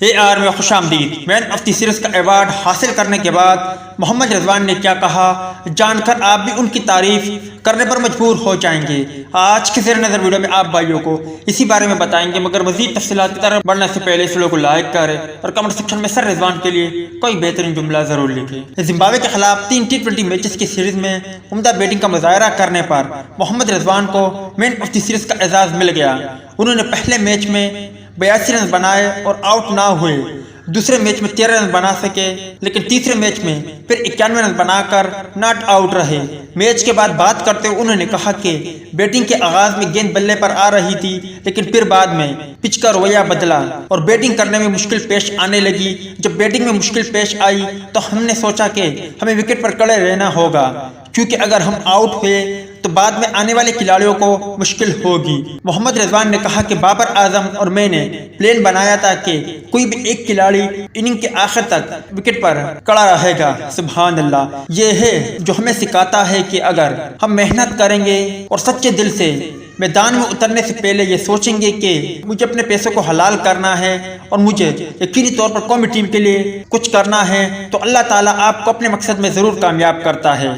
AR میں خوش آمدید۔ مین آف دی سیریز کا ایوارڈ حاصل کرنے کے بعد محمد رضوان نے کیا کہا، جان کر آپ بھی ان کی تعریف کرنے پر مجبور ہو جائیں گے۔ آج کے زیر نظر ویڈیو میں آپ بھائیوں کو اسی بارے میں بتائیں گے، مگر مزید تفصیلات کی طرف بڑھنے سے پہلے اس ویڈیو کو لائک کریں اور کمنٹ سیکشن میں سر رضوان کے لیے کوئی بہترین جملہ ضرور لکھیں۔ زمبابوے کے خلاف 3 T20 میچز کی سیریز میں عمدہ بیٹنگ کا مظاہرہ کرنے پر محمد رضوان کو مین آف دی سیریز کا اعزاز مل گیا۔ انہوں نے پہلے میچ میں 82 رن بنائے اور آؤٹ نہ ہوئے، دوسرے میچ میں 13 رن بنا سکے، لیکن تیسرے میچ میں پھر 91 رن بنا کر ناٹ آؤٹ رہے۔ میچ کے بعد بات کرتے ہوئے انہوں نے کہا کہ بیٹنگ کے آغاز میں گیند بلے پر آ رہی تھی، لیکن پھر بعد میں پچ کا رویہ بدلا اور بیٹنگ کرنے میں مشکل پیش آنے لگی۔ جب بیٹنگ میں مشکل پیش آئی تو ہم نے سوچا کہ ہمیں وکٹ پر کڑے رہنا ہوگا، کیونکہ اگر ہم آؤٹ ہوئے تو بعد میں آنے والے کھلاڑیوں کو مشکل ہوگی۔ محمد رضوان نے کہا کہ بابر اعظم اور میں نے پلان بنایا تھا کہ کوئی بھی ایک کھلاڑی اننگ کے آخر تک وکٹ پر کڑا رہے گا۔ سبحان اللہ، یہ ہے جو ہمیں سکھاتا ہے کہ اگر ہم محنت کریں گے اور سچے دل سے میدان میں اترنے سے پہلے یہ سوچیں گے کہ مجھے اپنے پیسوں کو حلال کرنا ہے اور مجھے یقینی طور پر قومی ٹیم کے لیے کچھ کرنا ہے، تو اللہ تعالیٰ آپ کو اپنے مقصد میں ضرور کامیاب کرتا ہے۔